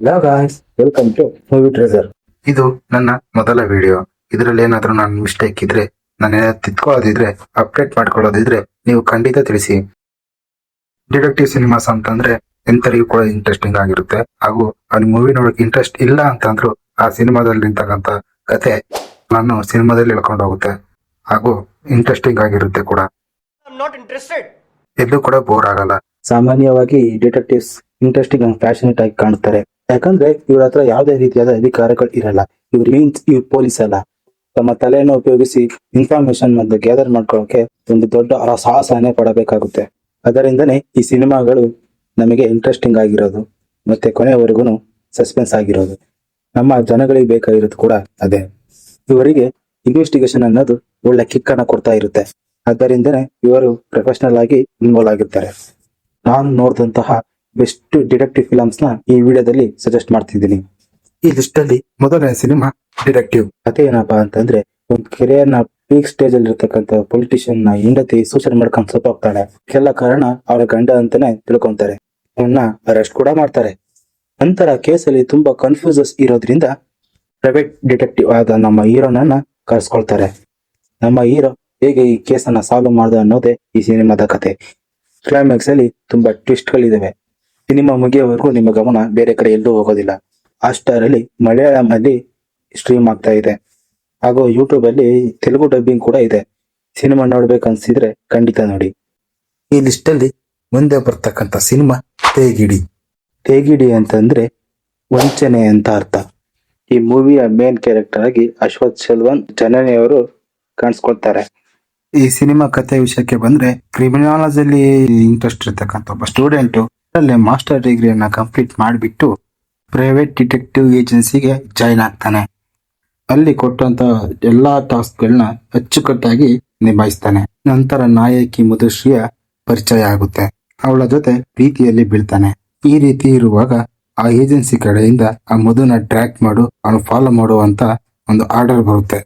Hello guys, welcome to movie tracer. ಇದು ನನ್ನ ಮೊದಲ ವಿಡಿಯೋ. ಇದರಲ್ಲಿ ಏನಾದ್ರೂ ನಾನು ಮಿಸ್ಟೇಕ್ ಇದ್ರೆ, ನಾನು ಏನಾದ್ರು ತಿದ್ಕೊಳ್ಳೋದಿದ್ರೆ, ಅಪ್ಡೇಟ್ ಮಾಡ್ಕೊಳ್ಳೋದಿದ್ರೆ ನೀವು ಖಂಡಿತ ತಿಳಿಸಿ. ಡಿಟೆಕ್ಟಿವ್ ಸಿನಿಮಾಸ್ ಅಂತಂದ್ರೆ ಎಂತರಿಗೂ ಕೂಡ ಇಂಟ್ರೆಸ್ಟಿಂಗ್ ಆಗಿರುತ್ತೆ. ಹಾಗೂ ಅವ್ನ ಮೂವಿ ನೋಡಕ್ ಇಂಟ್ರೆಸ್ಟ್ ಇಲ್ಲ ಅಂತಂದ್ರು ಆ ಸಿನಿಮಾದಲ್ಲಿ ನಿಂತಕ್ಕಂತ ಕತೆ ನಾನು ಸಿನಿಮಾದಲ್ಲಿ ಹೇಳ್ಕೊಂಡು ಹೋಗುತ್ತೆ. ಹಾಗೂ ಇಂಟ್ರೆಸ್ಟಿಂಗ್ ಆಗಿರುತ್ತೆ ಕೂಡ. I'm not interested. ಎಲ್ಲೂ ಕೂಡ ಬೋರ್ ಆಗಲ್ಲ. ಸಾಮಾನ್ಯವಾಗಿ ಡಿಟೆಕ್ಟಿವ್ಸ್ ಇಂಟ್ರೆಸ್ಟಿಂಗ್ ಅಂಡ್ ಫ್ಯಾಷನೇಟ್ ಆಗಿ ಕಾಣ್ತಾರೆ. ಯಾಕಂದ್ರೆ ಇವ್ರ ಹತ್ರ ಯಾವುದೇ ರೀತಿಯಾದ ಅಧಿಕಾರಗಳು ಇರಲ್ಲ. ಇವ್ರು ಪೊಲೀಸ್ ಅಲ್ಲ. ತಮ್ಮ ತಲೆಯನ್ನು ಉಪಯೋಗಿಸಿ ಇನ್ಫಾರ್ಮೇಶನ್ ಮತ್ತು ಗ್ಯಾದರ್ ಮಾಡ್ಕೊಳ್ಳೋಕೆ ಒಂದು ದೊಡ್ಡ ಸಾಹಸನೇ ಪಡಬೇಕಾಗುತ್ತೆ. ಅದರಿಂದನೇ ಈ ಸಿನಿಮಾಗಳು ನಮಗೆ ಇಂಟ್ರೆಸ್ಟಿಂಗ್ ಆಗಿರೋದು ಮತ್ತೆ ಕೊನೆಯವರೆಗೂ ಸಸ್ಪೆನ್ಸ್ ಆಗಿರೋದು. ನಮ್ಮ ಜನಗಳಿಗೆ ಬೇಕಾಗಿರೋದು ಕೂಡ ಅದೇ. ಇವರಿಗೆ ಇನ್ವೆಸ್ಟಿಗೇಷನ್ ಅನ್ನೋದು ಒಳ್ಳೆ ಕಿಕ್ ಅನ್ನ ಕೊಡ್ತಾ ಇರುತ್ತೆ. ಅದರಿಂದನೇ ಇವರು ಪ್ರೊಫೆಷನಲ್ ಆಗಿ ಇನ್ವಾಲ್ವ್ ಆಗಿರ್ತಾರೆ. ನಾನು ನೋಡಿದಂತಹ ಬೆಸ್ಟ್ ಡಿಟೆಕ್ಟಿವ್ ಫಿಲಮ್ಸ್ ನ ಈ ವಿಡಿಯೋದಲ್ಲಿ ಸಜೆಸ್ಟ್ ಮಾಡ್ತಿದ್ದೀನಿ. ಈ ಲಿಸ್ಟ್ ಅಲ್ಲಿ ಮೊದಲನೇ ಸಿನಿಮಾ ಡಿಟೆಕ್ಟಿವ್. ಕಥೆ ಏನಪ್ಪಾ ಅಂತಂದ್ರೆ, ಒಂದು ಕೆರಿಯರ್ ನ ಪೀಕ್ ಸ್ಟೇಜ್ ಅಲ್ಲಿ ಇರ್ತಕ್ಕಂಥ ಪೊಲಿಟಿಷಿಯನ್ ನ ಹೆಂಡತಿ ಸೂಸೈಡ್ ಮಾಡ್ಕೊಂಡು ಸತ್ತೋಗ್ತಾಳೆ. ಎಲ್ಲ ಕಾರಣ ಅವರ ಗಂಡ ಅಂತಾನೆ ತಿಳ್ಕೊಂತಾರೆ. ಅವನ್ನ ಅರೆಸ್ಟ್ ಕೂಡ ಮಾಡ್ತಾರೆ. ನಂತರ ಕೇಸಲ್ಲಿ ತುಂಬಾ ಕನ್ಫ್ಯೂಸಸ್ ಇರೋದ್ರಿಂದ ಪ್ರೈವೇಟ್ ಡಿಟೆಕ್ಟಿವ್ ಆದ ನಮ್ಮ ಹೀರೋನನ್ನ ಕರೆಸ್ಕೊಳ್ತಾರೆ. ನಮ್ಮ ಹೀರೋ ಹೇಗೆ ಈ ಕೇಸನ್ನ ಸಾಲ್ವ್ ಮಾಡ್ದ ಅನ್ನೋದೇ ಈ ಸಿನಿಮಾದ ಕತೆ. ಕ್ಲೈಮ್ಯಾಕ್ಸ್ ಅಲ್ಲಿ ತುಂಬಾ ಟ್ವಿಸ್ಟ್ ಗಳಿದಾವೆ. ಸಿನಿಮಾ ಮುಗಿಯೋವರೆಗೂ ನಿಮ್ಮ ಗಮನ ಬೇರೆ ಕಡೆ ಎಲ್ಲೂ ಹೋಗೋದಿಲ್ಲ. ಹಾಟ್‌ಸ್ಟಾರ್ ಅಲ್ಲಿ ಮಲಯಾಳಂ ಅಲ್ಲಿ ಸ್ಟ್ರೀಮ್ ಆಗ್ತಾ ಇದೆ. ಹಾಗೂ ಯೂಟ್ಯೂಬ್ ಅಲ್ಲಿ ತೆಲುಗು ಡಬ್ಬಿಂಗ್ ಕೂಡ ಇದೆ. ಸಿನಿಮಾ ನೋಡ್ಬೇಕನ್ಸಿದ್ರೆ ಖಂಡಿತ ನೋಡಿ. ಈ ಲಿಸ್ಟ್ ಅಲ್ಲಿ ಮುಂದೆ ಬರ್ತಕ್ಕಂಥ ಸಿನಿಮಾ ತೇಗಿಡಿ. ತೇಗಿಡಿ ಅಂತಂದ್ರೆ ವಂಚನೆ ಅಂತ ಅರ್ಥ. ಈ ಮೂವಿಯ ಮೇನ್ ಕ್ಯಾರೆಕ್ಟರ್ ಆಗಿ ಅಶ್ವಥ್ ಸೆಲ್ವನ್ ಜನನಿಯವರು ಕಾಣಿಸ್ಕೊಳ್ತಾರೆ. ಈ ಸಿನಿಮಾ ಕಥೆ ವಿಷಯಕ್ಕೆ ಬಂದ್ರೆ, ಕ್ರಿಮಿನಾಲಜಿಯಲ್ಲಿ ಇಂಟ್ರೆಸ್ಟ್ ಇರ್ತಕ್ಕಂಥ ಒಬ್ಬ ಸ್ಟೂಡೆಂಟ್ ಅಲ್ಲೇ ಮಾಸ್ಟರ್ ಡಿಗ್ರಿಯನ್ನ ಕಂಪ್ಲೀಟ್ ಮಾಡಿಬಿಟ್ಟು ಪ್ರೈವೇಟ್ ಡಿಟೆಕ್ಟಿವ್ ಏಜೆನ್ಸಿಗೆ ಜಾಯ್ನ್ ಆಗ್ತಾನೆ. ಅಲ್ಲಿ ಕೊಟ್ಟಂತ ಎಲ್ಲಾ ಟಾಸ್ಕ್ಗಳನ್ನ ಅಚ್ಚುಕಟ್ಟಾಗಿ ನಿಭಾಯಿಸ್ತಾನೆ. ನಂತರ ನಾಯಕಿ ಮಧುಶ್ರೀಯ ಪರಿಚಯ ಆಗುತ್ತೆ. ಅವಳ ಜೊತೆ ಪ್ರೀತಿಯಲ್ಲಿ ಬೀಳ್ತಾನೆ. ಈ ರೀತಿ ಇರುವಾಗ ಆ ಏಜೆನ್ಸಿ ಕಡೆಯಿಂದ ಆ ಮಧುನ ಟ್ರ್ಯಾಕ್ ಮಾಡು, ಅವನು ಫಾಲೋ ಮಾಡುವಂತ ಒಂದು ಆರ್ಡರ್ ಬರುತ್ತೆ.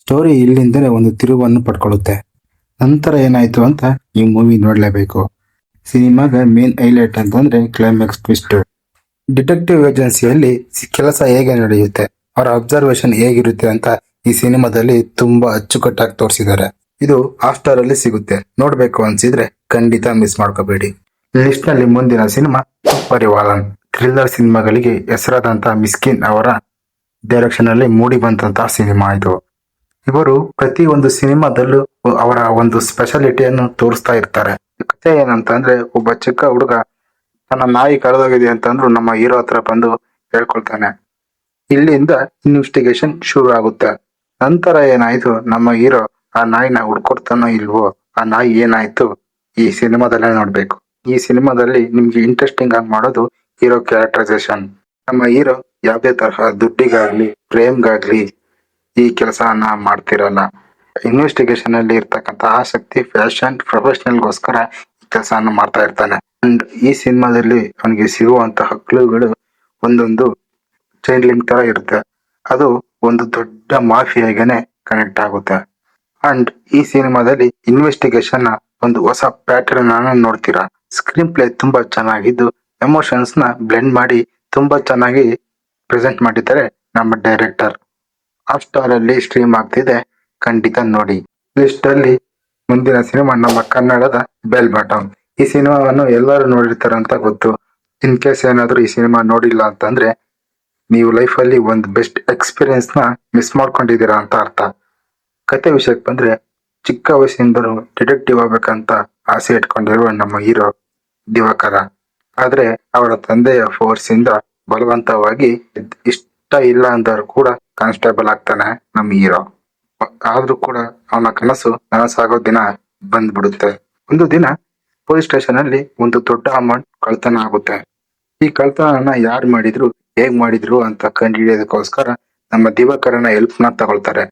ಸ್ಟೋರಿ ಇಲ್ಲಿಂದಲೇ ಒಂದು ತಿರುವನ್ನು ಪಡ್ಕೊಳ್ಳುತ್ತೆ. ನಂತರ ಏನಾಯ್ತು ಅಂತ ಈ ಮೂವಿ ನೋಡ್ಲೇಬೇಕು. ಸಿನಿಮಾಗ ಮೇನ್ ಹೈಲೈಟ್ ಅಂತಂದ್ರೆ ಕ್ಲೈಮ್ಯಾಕ್ಸ್ ಟ್ವಿಸ್ಟ್. ಡಿಟೆಕ್ಟಿವ್ ಏಜೆನ್ಸಿಯಲ್ಲಿ ಕೆಲಸ ಹೇಗೆ ನಡೆಯುತ್ತೆ, ಅವರ ಅಬ್ಸರ್ವೇಷನ್ ಹೇಗಿರುತ್ತೆ ಅಂತ ಈ ಸಿನಿಮಾದಲ್ಲಿ ತುಂಬಾ ಅಚ್ಚುಕಟ್ಟಾಗಿ ತೋರಿಸಿದ್ದಾರೆ. ಇದು ಹಾಟ್‌ಸ್ಟಾರ್ ಅಲ್ಲಿ ಸಿಗುತ್ತೆ. ನೋಡ್ಬೇಕು ಅನ್ಸಿದ್ರೆ ಖಂಡಿತ ಮಿಸ್ ಮಾಡ್ಕೋಬೇಡಿ. ಲಿಸ್ಟ್ ನಲ್ಲಿ ಮುಂದಿನ ಸಿನಿಮಾ ಪರಿವಾಲನ್. ಥ್ರಿಲ್ಲರ್ ಸಿನಿಮಾಗಳಿಗೆ ಹೆಸರಾದಂತಹ ಮಿಸ್ಕಿನ್ ಅವರ ಡೈರೆಕ್ಷನ್ ಅಲ್ಲಿ ಮೂಡಿ ಬಂದಂತಹ ಸಿನಿಮಾ ಇದು. ಇವರು ಪ್ರತಿ ಒಂದು ಸಿನಿಮಾದಲ್ಲೂ ಅವರ ಒಂದು ಸ್ಪೆಷಾಲಿಟಿಯನ್ನು ತೋರಿಸ್ತಾ ಇರ್ತಾರೆ. ಕಥೆ ಏನಂತಂದ್ರೆ, ಒಬ್ಬ ಚಿಕ್ಕ ಹುಡುಗ ತನ್ನ ನಾಯಿ ಕಳೆದೋಗಿದೆ ಅಂತಂದ್ರು ನಮ್ಮ ಹೀರೋ ಹತ್ರ ಬಂದು ಹೇಳ್ಕೊಳ್ತಾನೆ. ಇಲ್ಲಿಂದ ಇನ್ವೆಸ್ಟಿಗೇಷನ್ ಶುರು ಆಗುತ್ತೆ. ನಂತರ ಏನಾಯ್ತು, ನಮ್ಮ ಹೀರೋ ಆ ನಾಯಿನ ಹುಡ್ಕೊಡ್ತಾನೋ ಇಲ್ವೋ, ಆ ನಾಯಿ ಏನಾಯ್ತು ಈ ಸಿನಿಮಾದಲ್ಲೇ ನೋಡ್ಬೇಕು. ಈ ಸಿನಿಮಾದಲ್ಲಿ ನಿಮ್ಗೆ ಇಂಟ್ರೆಸ್ಟಿಂಗ್ ಆಗಿ ಮಾಡೋದು ಹೀರೋ ಕ್ಯಾರೆಕ್ಟರೈಸೇಷನ್. ನಮ್ಮ ಹೀರೋ ಯಾವುದೇ ತರಹ ದುಡ್ಡಿಗಾಗ್ಲಿ ಪ್ರೇಮ್ಗಾಗ್ಲಿ ಈ ಕೆಲಸನ ಮಾಡ್ತಿರಲ್ಲ. ಇನ್ವೆಸ್ಟಿಗೇಷನ್ ಅಲ್ಲಿ ಇರ್ತಕ್ಕಂಥ ಆಸಕ್ತಿ, ಫ್ಯಾಷನ್, ಪ್ರೊಫೆಷನಲ್ಗೋಸ್ಕರ ಈ ಕೆಲಸನ ಮಾಡ್ತಾ ಇರ್ತಾನೆ. ಅಂಡ್ ಈ ಸಿನಿಮಾದಲ್ಲಿ ಅವನಿಗೆ ಸಿಗುವಂತಹ ಕ್ಲೂಗಳು ಒಂದೊಂದು ಚೈನ್ ಲಿಂಕ್ ತರ ಇರುತ್ತೆ. ಅದು ಒಂದು ದೊಡ್ಡ ಮಾಫಿಯಾಗೇನೆ ಕನೆಕ್ಟ್ ಆಗುತ್ತೆ. ಅಂಡ್ ಈ ಸಿನಿಮಾದಲ್ಲಿ ಇನ್ವೆಸ್ಟಿಗೇಷನ್ ಒಂದು ಹೊಸ ಪ್ಯಾಟರ್ನ್ ಅನ್ನು ನೋಡ್ತೀರಾ. ಸ್ಕ್ರೀನ್ ಪ್ಲೇ ತುಂಬಾ ಚೆನ್ನಾಗಿದ್ದು ಎಮೋಷನ್ಸ್ ನ ಬ್ಲೆಂಡ್ ಮಾಡಿ ತುಂಬಾ ಚೆನ್ನಾಗಿ ಪ್ರೆಸೆಂಟ್ ಮಾಡಿದ್ದಾರೆ ನಮ್ಮ ಡೈರೆಕ್ಟರ್. ಹಾಟ್‌ಸ್ಟಾರ್ ಅಲ್ಲಿ ಸ್ಟ್ರೀಮ್ ಆಗ್ತಿದೆ, ಖಂಡಿತ ನೋಡಿ. ಲಿಸ್ಟ್ ಅಲ್ಲಿ ಮುಂದಿನ ಸಿನಿಮಾ ನಮ್ಮ ಕನ್ನಡದ ಬೆಲ್ ಬಾಟಮ್. ಈ ಸಿನಿಮಾವನ್ನು ಎಲ್ಲರೂ ನೋಡಿರ್ತಾರೆ ಅಂತ ಗೊತ್ತು. ಇನ್ ಕೇಸ್ ಏನಾದ್ರೂ ಈ ಸಿನಿಮಾ ನೋಡಿಲ್ಲ ಅಂತಂದ್ರೆ ನೀವು ಲೈಫ್ ಅಲ್ಲಿ ಒಂದು ಬೆಸ್ಟ್ ಎಕ್ಸ್ಪೀರಿಯನ್ಸ್ ನ ಮಿಸ್ ಮಾಡ್ಕೊಂಡಿದ್ದೀರಾ ಅಂತ ಅರ್ಥ. ಕತೆ ವಿಷಯಕ್ಕೆ ಬಂದ್ರೆ, ಚಿಕ್ಕ ವಯಸ್ಸಿನಿಂದಲೂ ಡಿಟೆಕ್ಟಿವ್ ಆಗ್ಬೇಕಂತ ಆಸೆ ಇಟ್ಕೊಂಡಿರುವ ನಮ್ಮ ಹೀರೋ ದಿವಾಕರ. ಆದ್ರೆ ಅವರ ತಂದೆಯ ಫೋರ್ಸ್ ಇಂದ ಬಲವಂತವಾಗಿ ಇಷ್ಟ ಇಲ್ಲ ಅಂದರೂ ಕೂಡ ಕಾನ್ಸ್ಟೇಬಲ್ ಆಗ್ತಾನೆ ನಮ್ಮ ಹೀರೋ. ಆದ್ರೂ ಕೂಡ ಅವನ ಕನಸು ನನಸಾಗೋ ದಿನ ಬಂದ್ಬಿಡುತ್ತೆ. ಒಂದು ದಿನ ಪೊಲೀಸ್ ಸ್ಟೇಷನ್ ಅಲ್ಲಿ ಒಂದು ದೊಡ್ಡ ಅಮೌಂಟ್ ಕಳ್ತನ ಆಗುತ್ತೆ. ಈ ಕಳ್ತನನ ಯಾರು ಮಾಡಿದ್ರು, ಹೇಗ್ ಮಾಡಿದ್ರು ಅಂತ ಕಂಡುಹಿಡಿಯೋದಕ್ಕೋಸ್ಕರ ನಮ್ಮ ದಿವಾಕರನ ಹೆಲ್ಪ್ ನ ತಗೊಳ್ತಾರೆ.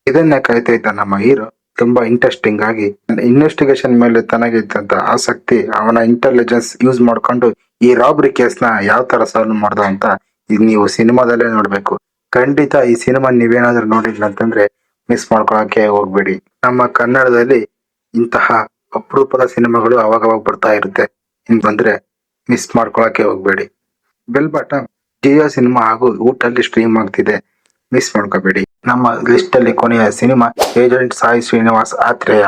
ಇದನ್ನೇ ಕಾಯ್ತಾ ಇದ್ದ ನಮ್ಮ ಹೀರೋ ತುಂಬಾ ಇಂಟ್ರೆಸ್ಟಿಂಗ್ ಆಗಿ ಇನ್ವೆಸ್ಟಿಗೇಷನ್ ಮೇಲೆ ತನಗಿದ್ದಂತ ಆಸಕ್ತಿ, ಅವನ ಇಂಟೆಲಿಜೆನ್ಸ್ ಯೂಸ್ ಮಾಡ್ಕೊಂಡು ಈ ರಾಬರಿ ಕೇಸ್ ನ ಯಾವ ತರ ಸಾಲ್ವ್ ಮಾಡ್ದ ಅಂತ ಇದು ನೀವು ಸಿನಿಮಾದಲ್ಲೇ ನೋಡ್ಬೇಕು. ಖಂಡಿತ ಈ ಸಿನಿಮಾ ನೀವೇನಾದ್ರೂ ನೋಡಿಲ್ಲ ಅಂತಂದ್ರೆ ಮಿಸ್ ಮಾಡ್ಕೊಳಕ್ಕೆ ಹೋಗ್ಬೇಡಿ. ನಮ್ಮ ಕನ್ನಡದಲ್ಲಿ ಇಂತಹ ಅಪರೂಪದ ಸಿನಿಮಾಗಳು ಅವಾಗವಾಗ ಬರ್ತಾ ಇರುತ್ತೆ. ಇನ್ ಬಂದ್ರೆ ಮಿಸ್ ಮಾಡ್ಕೊಳಕ್ಕೆ ಹೋಗ್ಬೇಡಿ. ಬೆಲ್ ಬಾಟಮ್ ಜಿಯೋ ಸಿನಿಮಾ ಹಾಗೂ ಊಟಲ್ಲಿ ಸ್ಟ್ರೀಮ್ ಆಗ್ತಿದೆ, ಮಿಸ್ ಮಾಡ್ಕೋಬೇಡಿ. ನಮ್ಮ ಲಿಸ್ಟ್ ಅಲ್ಲಿ ಕೊನೆಯ ಸಿನಿಮಾ ಏಜೆಂಟ್ ಸಾಯಿ ಶ್ರೀನಿವಾಸ್ ಆತ್ರೇಯ.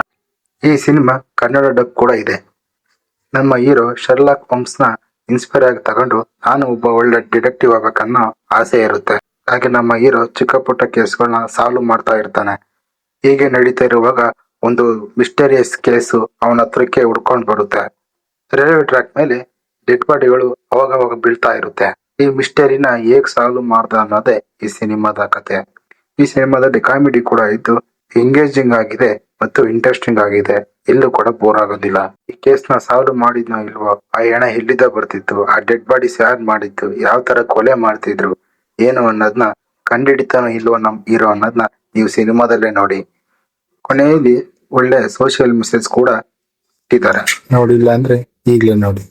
ಈ ಸಿನಿಮಾ ಕನ್ನಡ ಡಬ್ ಕೂಡ ಇದೆ. ನಮ್ಮ ಹೀರೋ ಶರ್ಲಾಕ್ ಹೋಮ್ಸ್ ನ ಇನ್ಸ್ಪೈರ್ ಆಗಿ ತಗೊಂಡು ನಾನು ಒಬ್ಬ ಒಳ್ಳೆ ಡಿಟೆಕ್ಟಿವ್ ಆಗ್ಬೇಕನ್ನೋ ಆಸೆ ಇರುತ್ತೆ. ಹಾಗೆ ನಮ್ಮ ಹೀರೋ ಚಿಕ್ಕ ಪುಟ್ಟ ಕೇಸ್ಗಳನ್ನ ಸಾಲ್ವ್ ಮಾಡ್ತಾ ಇರ್ತಾನೆ. ಹೀಗೆ ನಡೀತಾ ಇರುವಾಗ ಒಂದು ಮಿಸ್ಟೀರಿಯಸ್ ಕೇಸು ಅವನ ಹತ್ರಕ್ಕೆ ಹುಡ್ಕೊಂಡು ಬರುತ್ತೆ. ರೈಲ್ವೆ ಟ್ರ್ಯಾಕ್ ಮೇಲೆ ಡೆಡ್ ಬಾಡಿಗಳು ಅವಾಗವಾಗ ಬೀಳ್ತಾ ಇರುತ್ತೆ. ಈ ಮಿಸ್ಟರಿನ ಹೇಗ್ ಸಾಲ್ವ್ ಮಾಡ್ದ ಅನ್ನೋದೇ ಈ ಸಿನಿಮಾದ ಕತೆ. ಈ ಸಿನಿಮಾದಲ್ಲಿ ಕಾಮಿಡಿ ಕೂಡ ಇದ್ದು ಎಂಗೇಜಿಂಗ್ ಆಗಿದೆ ಮತ್ತು ಇಂಟ್ರೆಸ್ಟಿಂಗ್ ಆಗಿದೆ. ಎಲ್ಲೂ ಕೂಡ ಬೋರ್ ಆಗೋದಿಲ್ಲ. ಈ ಕೇಸ್ ನ ಸಾಲ್ವ್ ಮಾಡಿದ್ನೋ ಇಲ್ವೋ, ಆ ಹೆಣ ಎಲ್ಲಿಂದ ಬರ್ತಿತ್ತು, ಆ ಡೆಡ್ ಬಾಡೀಸ್ ಯಾರು ಮಾಡಿದ್ದು, ಯಾವ ತರ ಕೊಲೆ ಮಾಡ್ತಿದ್ರು ಏನು ಅನ್ನೋದನ್ನ ಕಂಡಿಡಿತಾನೋ ಇಲ್ವೋ ನಮ್ ಹೀರೋ ಅನ್ನೋದನ್ನ ನೀವು ಸಿನಿಮಾದಲ್ಲೇ ನೋಡಿ. ಕೊನೆಯಲ್ಲಿ ಒಳ್ಳೆ ಸೋಷಿಯಲ್ ಮೆಸೇಜ್ ಕೂಡ ಇಟ್ಟಿದ್ದಾರೆ. ನೋಡಿಲ್ಲ ಅಂದ್ರೆ ಈಗಲೇ ನೋಡಿ.